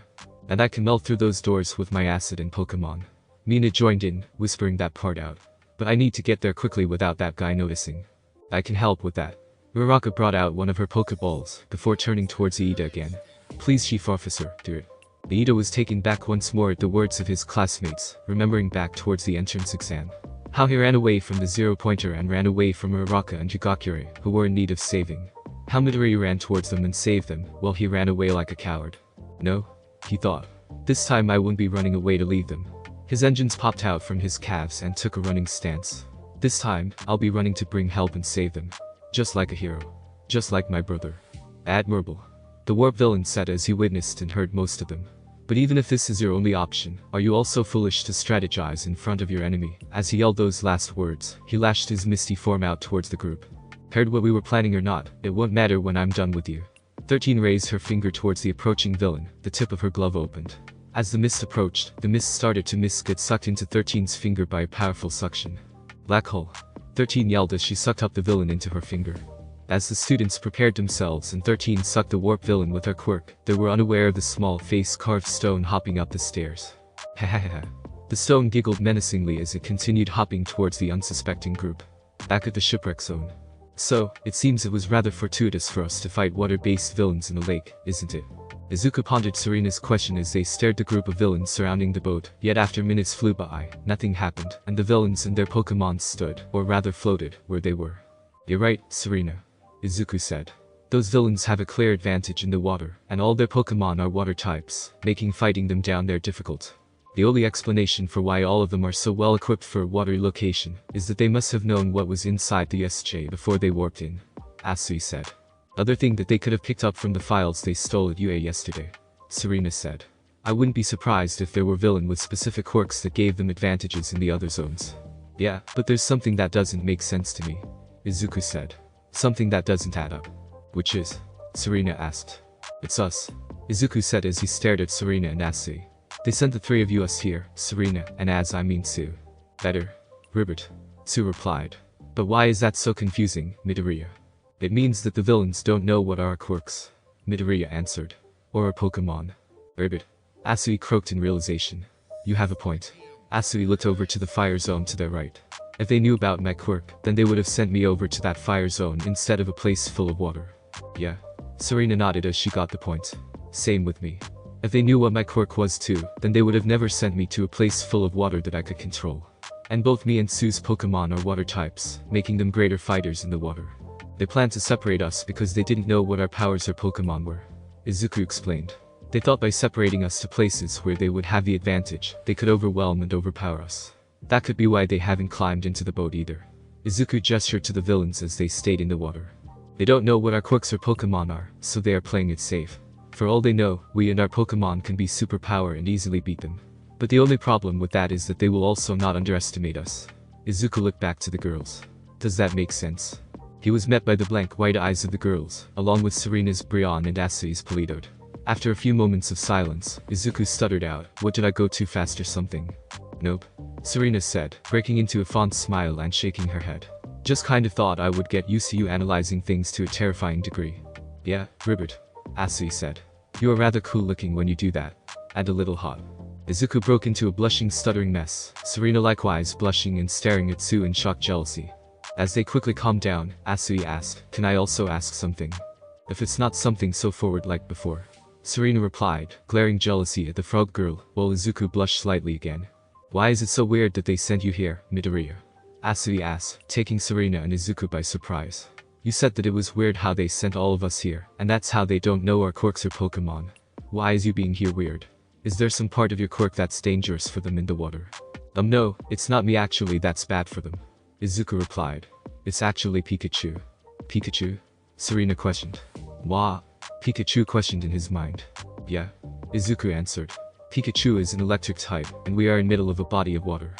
And I can melt through those doors with my acid and Pokemon. Mina joined in, whispering that part out. But I need to get there quickly without that guy noticing. I can help with that. Uraraka brought out one of her Pokeballs, before turning towards Iida again. Please, Chief Officer, do it. Iida was taken back once more at the words of his classmates, remembering back towards the entrance exam. How he ran away from the zero-pointer and ran away from Uraraka and Higakure, who were in need of saving. How Midoriya ran towards them and saved them, while he ran away like a coward. No, he thought. This time I wouldn't be running away to leave them. His engines popped out from his calves and took a running stance. This time, I'll be running to bring help and save them. Just like a hero. Just like my brother. Admirable. The warp villain said as he witnessed and heard most of them. But even if this is your only option, are you also foolish to strategize in front of your enemy? As he yelled those last words, he lashed his misty form out towards the group. Heard what we were planning or not, it won't matter when I'm done with you. 13 raised her finger towards the approaching villain, the tip of her glove opened. As the mist approached, the mist started to get sucked into 13's finger by a powerful suction. Black hole. 13 yelled as she sucked up the villain into her finger. As the students prepared themselves and 13 sucked the warp villain with her quirk, they were unaware of the small face-carved stone hopping up the stairs. Hahaha. The stone giggled menacingly as it continued hopping towards the unsuspecting group. Back at the shipwreck zone. So, it seems it was rather fortuitous for us to fight water-based villains in the lake, isn't it? Izuku pondered Serena's question as they stared the group of villains surrounding the boat, yet after minutes flew by, nothing happened, and the villains and their Pokemon stood, or rather floated, where they were. You're right, Serena. Izuku said. Those villains have a clear advantage in the water, and all their Pokemon are water types, making fighting them down there difficult. The only explanation for why all of them are so well equipped for a watery location is that they must have known what was inside the SJ before they warped in. Asui said. Other thing that they could have picked up from the files they stole at UA yesterday. Serena said. I wouldn't be surprised if there were villain with specific quirks that gave them advantages in the other zones. Yeah, but there's something that doesn't make sense to me. Izuku said. Something that doesn't add up. Which is? Serena asked. It's us. Izuku said as he stared at Serena and Asui. They sent the three of you us here, Serena, and as I mean Sue. Better. Ribbit. Sue replied. But why is that so confusing, Midoriya? It means that the villains don't know what are our quirks. Midoriya answered. Or our Pokemon. Ribbit. Asui croaked in realization. You have a point. Asui looked over to the fire zone to their right. If they knew about my quirk, then they would have sent me over to that fire zone instead of a place full of water. Yeah. Serena nodded as she got the point. Same with me. If they knew what my quirk was too, then they would have never sent me to a place full of water that I could control. And both me and Sue's Pokemon are water types, making them greater fighters in the water. They planned to separate us because they didn't know what our powers or Pokemon were. Izuku explained. They thought by separating us to places where they would have the advantage, they could overwhelm and overpower us. That could be why they haven't climbed into the boat either. Izuku gestured to the villains as they stayed in the water. They don't know what our quirks or Pokemon are, so they are playing it safe. For all they know, we and our Pokemon can be superpower and easily beat them. But the only problem with that is that they will also not underestimate us. Izuku looked back to the girls. Does that make sense? He was met by the blank white eyes of the girls, along with Serena's Brion and Asui's Politoed. After a few moments of silence, Izuku stuttered out, what did I go too fast or something? Nope. Serena said, breaking into a fond smile and shaking her head. Just kind of thought I would get used to you analyzing things to a terrifying degree. Yeah, Ribbit. Asui said. You are rather cool looking when you do that. And a little hot. Izuku broke into a blushing stuttering mess, Serena likewise blushing and staring at Sue in shocked jealousy. As they quickly calmed down, Asui asked, can I also ask something? If it's not something so forward like before. Serena replied, glaring jealousy at the frog girl, while Izuku blushed slightly again. Why is it so weird that they sent you here, Midoriya? Asui asked, taking Serena and Izuku by surprise. You said that it was weird how they sent all of us here, and that's how they don't know our quirks or Pokemon. Why is you being here weird? Is there some part of your quirk that's dangerous for them in the water? No, it's not me actually that's bad for them. Izuku replied. It's actually Pikachu. Pikachu? Serena questioned. Wah? Pikachu questioned in his mind. Yeah. Izuku answered. Pikachu is an electric type, and we are in middle of a body of water.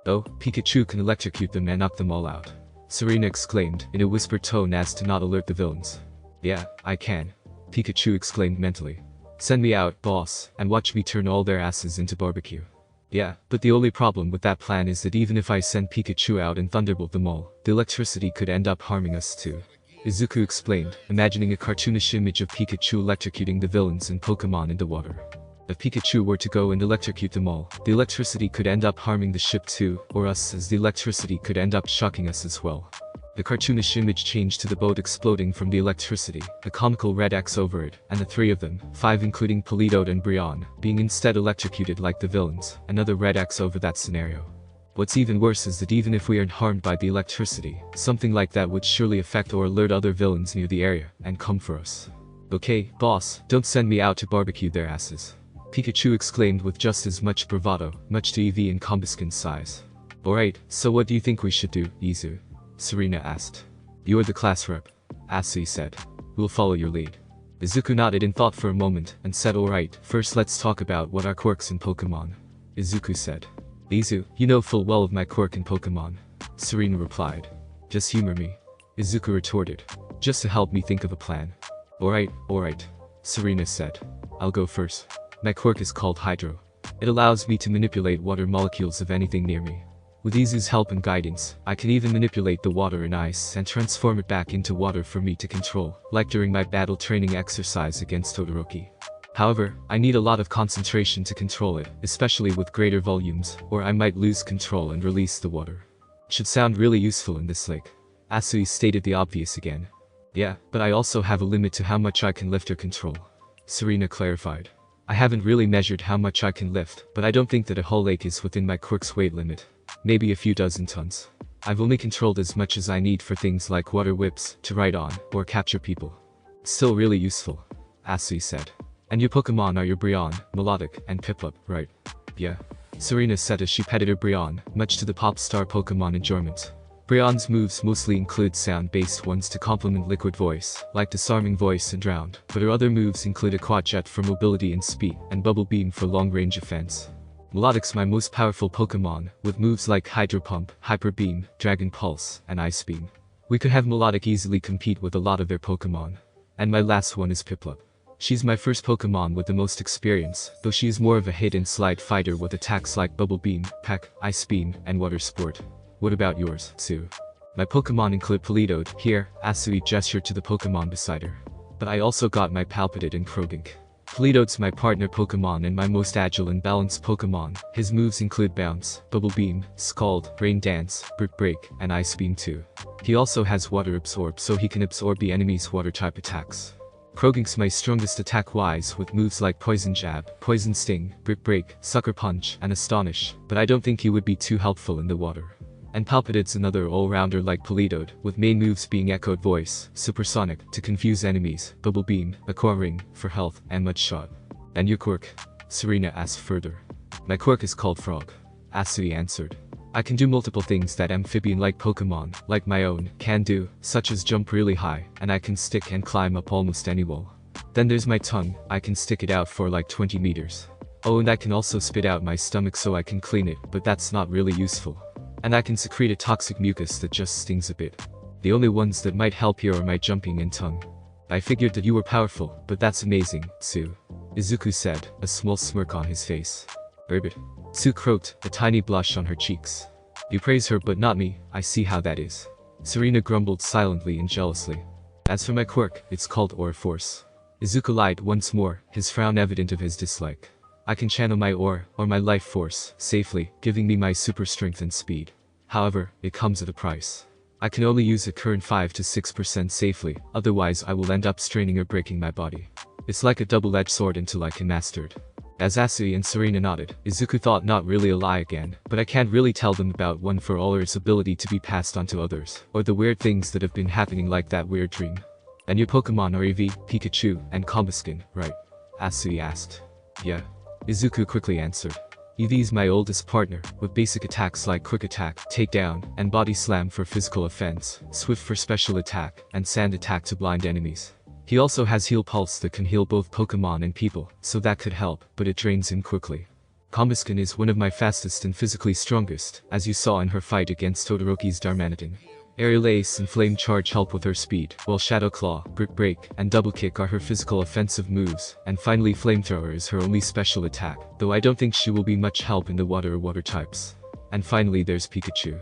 Oh, Pikachu can electrocute them and knock them all out. Serena exclaimed, in a whispered tone as to not alert the villains. Yeah, I can. Pikachu exclaimed mentally. Send me out, boss, and watch me turn all their asses into barbecue. Yeah, but the only problem with that plan is that even if I send Pikachu out and thunderbolt them all, the electricity could end up harming us too. Izuku explained, imagining a cartoonish image of Pikachu electrocuting the villains and Pokemon in the water. If Pikachu were to go and electrocute them all, the electricity could end up harming the ship too, or us, as the electricity could end up shocking us as well. The cartoonish image changed to the boat exploding from the electricity, a comical red X over it, and the three of them, 5 including Politoed and Brion, being instead electrocuted like the villains, another red X over that scenario. What's even worse is that even if we aren't harmed by the electricity, something like that would surely affect or alert other villains near the area, and come for us. Okay, boss, don't send me out to barbecue their asses. Pikachu exclaimed with just as much bravado, much to Eevee and Combuskin's size. Alright, so what do you think we should do, Izu? Serena asked. You're the class rep. Asui said. We'll follow your lead. Izuku nodded in thought for a moment, and said alright, first let's talk about what are quirks and Pokemon. Izuku said. Izu, you know full well of my quirk and Pokemon. Serena replied. Just humor me. Izuku retorted. Just to help me think of a plan. Alright, Serena said. I'll go first. My quirk is called Hydro. It allows me to manipulate water molecules of anything near me. With Izu's help and guidance, I can even manipulate the water in ice and transform it back into water for me to control, like during my battle training exercise against Todoroki. However, I need a lot of concentration to control it, especially with greater volumes, or I might lose control and release the water. Should sound really useful in this lake. Asui stated the obvious again. Yeah, but I also have a limit to how much I can lift or control. Serena clarified. I haven't really measured how much I can lift, but I don't think that a whole lake is within my quirk's weight limit. Maybe a few dozen tons. I've only controlled as much as I need for things like water whips, to ride on, or capture people. Still really useful. Asui said. And your Pokemon are your Brion, Melodic, and Piplup, right? Yeah. Serena said as she petted her Brion, much to the pop star Pokemon enjoyment. Brion's moves mostly include sound-based ones to complement Liquid Voice, like Disarming Voice and Drowned, but her other moves include Aqua Jet for mobility and speed, and Bubble Beam for long-range offense. Melodic's my most powerful Pokemon, with moves like Hydro Pump, Hyper Beam, Dragon Pulse, and Ice Beam. We could have Melodic easily compete with a lot of their Pokemon. And my last one is Piplup. She's my first Pokemon with the most experience, though she is more of a hit-and-slide fighter with attacks like Bubble Beam, Peck, Ice Beam, and Water Sport. What about yours, Sue? My Pokemon include Politoed, here, Asui gestured to the Pokemon beside her. But I also got my Palpitid and Krogink. Politoed's my partner Pokemon and my most agile and balanced Pokemon. His moves include Bounce, Bubble Beam, Scald, Rain Dance, Brick Break, and Ice Beam too. He also has Water Absorb so he can absorb the enemy's water-type attacks. Krogink's my strongest attack-wise with moves like Poison Jab, Poison Sting, Brick Break, Sucker Punch, and Astonish, but I don't think he would be too helpful in the water. And Palpitid's another all-rounder like Politoed, with main moves being Echoed Voice, Supersonic, to confuse enemies, Bubble Beam, Aqua Ring, for health, and Mud Shot. And your quirk? Serena asked further. My quirk is called Frog. Asui answered. I can do multiple things that amphibian-like Pokemon, like my own, can do, such as jump really high, and I can stick and climb up almost any wall. Then there's my tongue, I can stick it out for like 20 meters. Oh, and I can also spit out my stomach so I can clean it, but that's not really useful. And I can secrete a toxic mucus that just stings a bit. The only ones that might help here are my jumping and tongue. I figured that you were powerful, but that's amazing, Sue. Izuku said, a small smirk on his face. Erbit. Sue croaked, a tiny blush on her cheeks. You praise her but not me, I see how that is. Serena grumbled silently and jealously. As for my quirk, it's called Aura Force. Izuku lied once more, his frown evident of his dislike. I can channel my aura, or my life force, safely, giving me my super strength and speed. However, it comes at a price. I can only use a current 5 to 6% safely, otherwise I will end up straining or breaking my body. It's like a double-edged sword until I can master it. As Asui and Serena nodded, Izuku thought not really a lie again, but I can't really tell them about One for All or its ability to be passed on to others, or the weird things that have been happening like that weird dream. And your Pokemon are Eevee, Pikachu, and Combuskin, right? Asui asked. Yeah. Izuku quickly answered. Eevee's my oldest partner, with basic attacks like Quick Attack, Takedown, and Body Slam for physical offense, Swift for special attack, and Sand Attack to blind enemies. He also has Heal Pulse that can heal both Pokemon and people, so that could help, but it drains him quickly. Combuskin is one of my fastest and physically strongest, as you saw in her fight against Todoroki's Darmanitan. Aerial Ace and Flame Charge help with her speed, while Shadow Claw, Brick Break, and Double Kick are her physical offensive moves, and finally Flamethrower is her only special attack, though I don't think she will be much help in the water or water types. And finally there's Pikachu.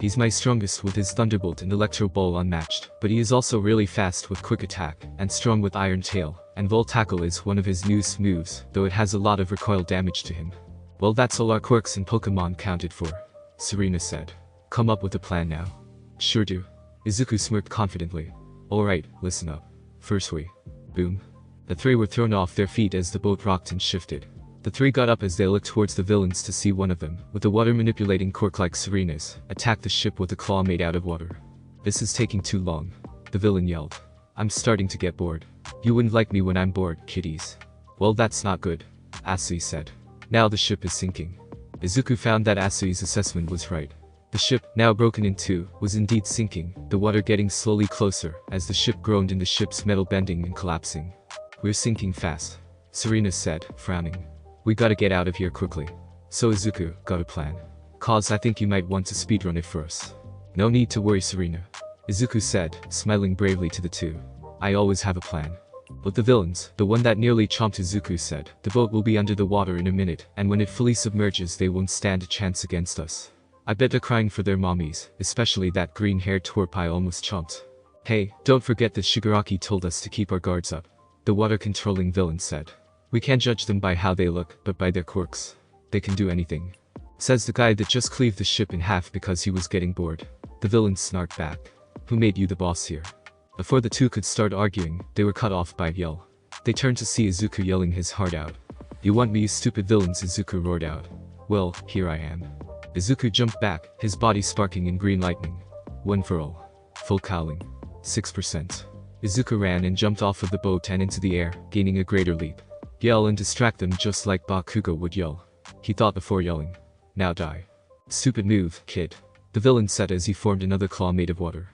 He's my strongest with his Thunderbolt and Electro Ball unmatched, but he is also really fast with Quick Attack, and strong with Iron Tail, and Volt Tackle is one of his newest moves, though it has a lot of recoil damage to him. Well, that's all our quirks and Pokemon counted for, Serena said. Come up with a plan now. Sure do. Izuku smirked confidently. Alright, listen up. First we. Boom. The three were thrown off their feet as the boat rocked and shifted. The three got up as they looked towards the villains to see one of them, with the water manipulating quirk like Serena's, attack the ship with a claw made out of water. This is taking too long, the villain yelled. I'm starting to get bored. You wouldn't like me when I'm bored, kiddies. Well, that's not good, Asui said. Now the ship is sinking. Izuku found that Asui's assessment was right. The ship, now broken in two, was indeed sinking, the water getting slowly closer as the ship groaned in the ship's metal bending and collapsing. We're sinking fast, Serena said, frowning. We gotta get out of here quickly. So Izuku, got a plan? Cause I think you might want to speedrun it for us. No need to worry, Serena, Izuku said, smiling bravely to the two. I always have a plan. But the villains, the one that nearly chomped Izuku said, the boat will be under the water in a minute, and when it fully submerges they won't stand a chance against us. I bet they're crying for their mommies, especially that green-haired twerp I almost chomped. Hey, don't forget that Shigaraki told us to keep our guards up, the water-controlling villain said. We can't judge them by how they look, but by their quirks. They can do anything. Says the guy that just cleaved the ship in half because he was getting bored. The villain snarked back. Who made you the boss here? Before the two could start arguing, they were cut off by a yell. They turned to see Izuku yelling his heart out. You want me, you stupid villains, Izuku roared out. Well, here I am. Izuku jumped back, his body sparking in green lightning. One for all. Full cowling. 6%. Izuku ran and jumped off of the boat and into the air, gaining a greater leap. Yell and distract them just like Bakugo would yell. He thought before yelling. Now die. Stupid move, kid, the villain said as he formed another claw made of water.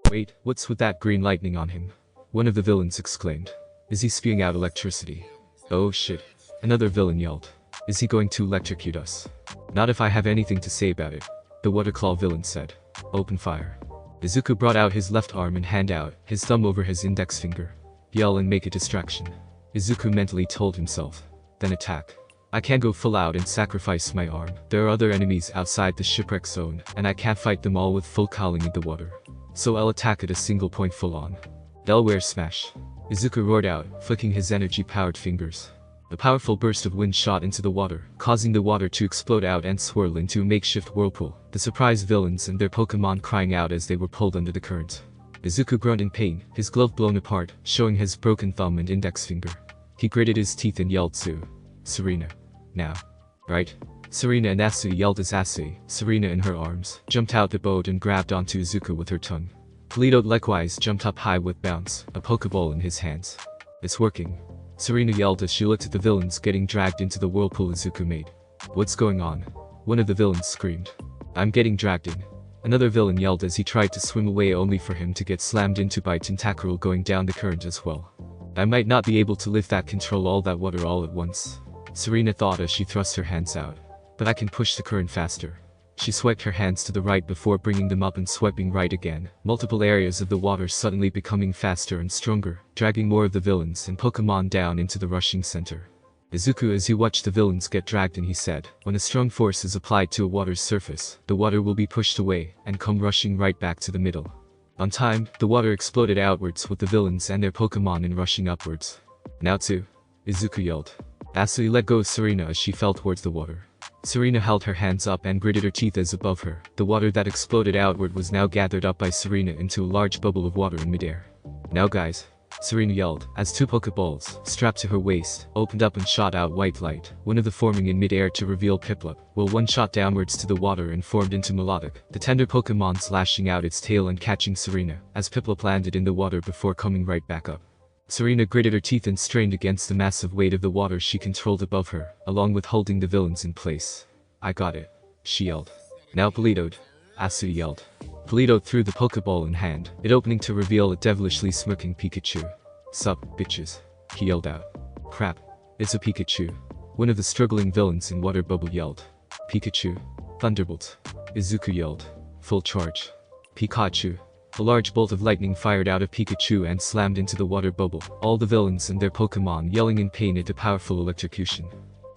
Wait, what's with that green lightning on him? One of the villains exclaimed. Is he spewing out electricity? Oh shit. Another villain yelled. Is he going to electrocute us? Not if I have anything to say about it, the water claw villain said. Open fire. Izuku brought out his left arm and hand out, his thumb over his index finger. Yell and make a distraction, Izuku mentally told himself. Then attack. I can't go full out and sacrifice my arm. There are other enemies outside the shipwreck zone, and I can't fight them all with full cowling in the water. So I'll attack at a single point full on. Delaware smash. Izuku roared out, flicking his energy-powered fingers. A powerful burst of wind shot into the water, causing the water to explode out and swirl into a makeshift whirlpool, the surprised villains and their Pokemon crying out as they were pulled under the current. Izuku groaned in pain, his glove blown apart, showing his broken thumb and index finger. He gritted his teeth and yelled to Serena. Now. Right? Serena and Asui yelled as Asui, Serena in her arms, jumped out the boat and grabbed onto Izuku with her tongue. Polito likewise jumped up high with bounce, a Pokeball in his hands. It's working, Serena yelled as she looked at the villains getting dragged into the whirlpool Izuku made. What's going on? One of the villains screamed. I'm getting dragged in. Another villain yelled as he tried to swim away only for him to get slammed into by Tentacruel going down the current as well. I might not be able to lift that control all that water all at once, Serena thought as she thrust her hands out. But I can push the current faster. She swiped her hands to the right before bringing them up and swiping right again, multiple areas of the water suddenly becoming faster and stronger, dragging more of the villains and Pokemon down into the rushing center. Izuku as he watched the villains get dragged in, he said, when a strong force is applied to a water's surface, the water will be pushed away and come rushing right back to the middle. On time, the water exploded outwards with the villains and their Pokemon in rushing upwards. Now too, Izuku yelled. Asui let go of Serena as she fell towards the water. Serena held her hands up and gritted her teeth as above her, the water that exploded outward was now gathered up by Serena into a large bubble of water in midair. Now guys, Serena yelled, as two Pokeballs, strapped to her waist, opened up and shot out white light, one of them forming in midair to reveal Piplup, while one shot downwards to the water and formed into Melodic, the tender Pokemon slashing out its tail and catching Serena, as Piplup landed in the water before coming right back up. Serena gritted her teeth and strained against the massive weight of the water she controlled above her, along with holding the villains in place. I got it, she yelled. Now Politoed, Asui yelled. Polito threw the Pokeball in hand, it opening to reveal a devilishly smirking Pikachu. Sup, bitches, he yelled out. Crap, it's a Pikachu. One of the struggling villains in Water Bubble yelled. Pikachu. Thunderbolt. Izuku yelled. Full charge. Pikachu, A large bolt of lightning fired out of Pikachu and slammed into the water bubble, all the villains and their Pokemon yelling in pain at a powerful electrocution.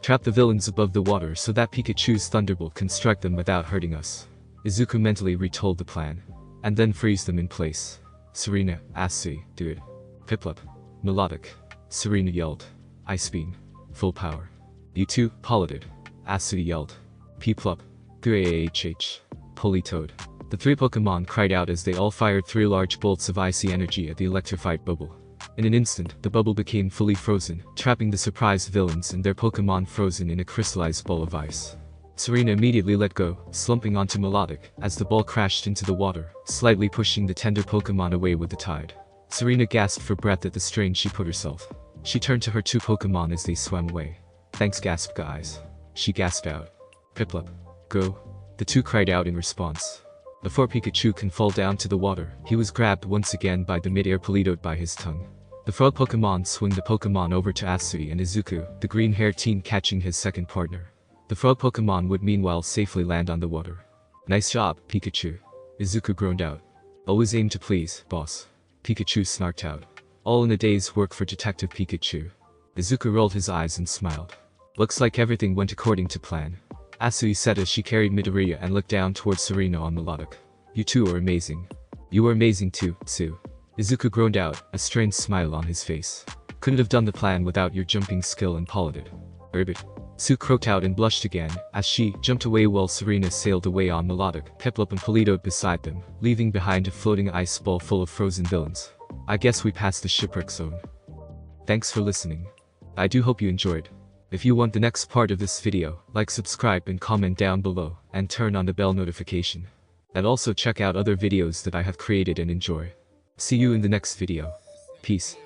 Trap the villains above the water so that Pikachu's Thunderbolt can strike them without hurting us. Izuku mentally retold the plan. And then freeze them in place. Serena, Asui, do it. Piplup. Melodic. Serena yelled. Ice Beam. Full power. You too, Politoed. Asui yelled. Piplup. Guahh. Politoed. The three Pokemon cried out as they all fired 3 large bolts of icy energy at the electrified bubble. In an instant, the bubble became fully frozen, trapping the surprised villains and their Pokemon frozen in a crystallized ball of ice. Serena immediately let go, slumping onto Melodic, as the ball crashed into the water, slightly pushing the tender Pokemon away with the tide. Serena gasped for breath at the strain she put herself. She turned to her 2 Pokemon as they swam away. Thanks, gasped guys. She gasped out. Piplup. Go. The 2 cried out in response. Before Pikachu can fall down to the water, he was grabbed once again by the mid-air Politoed by his tongue. The frog Pokemon swung the Pokemon over to Asui and Izuku, the green-haired teen catching his second partner. The frog Pokemon would meanwhile safely land on the water. Nice job, Pikachu. Izuku groaned out. Always aim to please, boss. Pikachu snarked out. All in a day's work for Detective Pikachu. Izuku rolled his eyes and smiled. Looks like everything went according to plan. Asui said as she carried Midoriya and looked down towards Serena on Melodic. You two are amazing. You are amazing too, Sue. Izuku groaned out, a strange smile on his face. Couldn't have done the plan without your jumping skill and Politoed. Erbit. Sue croaked out and blushed again, as she jumped away while Serena sailed away on Melodic, Piplup and Politoed beside them, leaving behind a floating ice ball full of frozen villains. I guess we passed the Shipwreck zone. Thanks for listening. I do hope you enjoyed. If you want the next part of this video, like, subscribe and comment down below, and turn on the bell notification. And also check out other videos that I have created and enjoy. See you in the next video. Peace.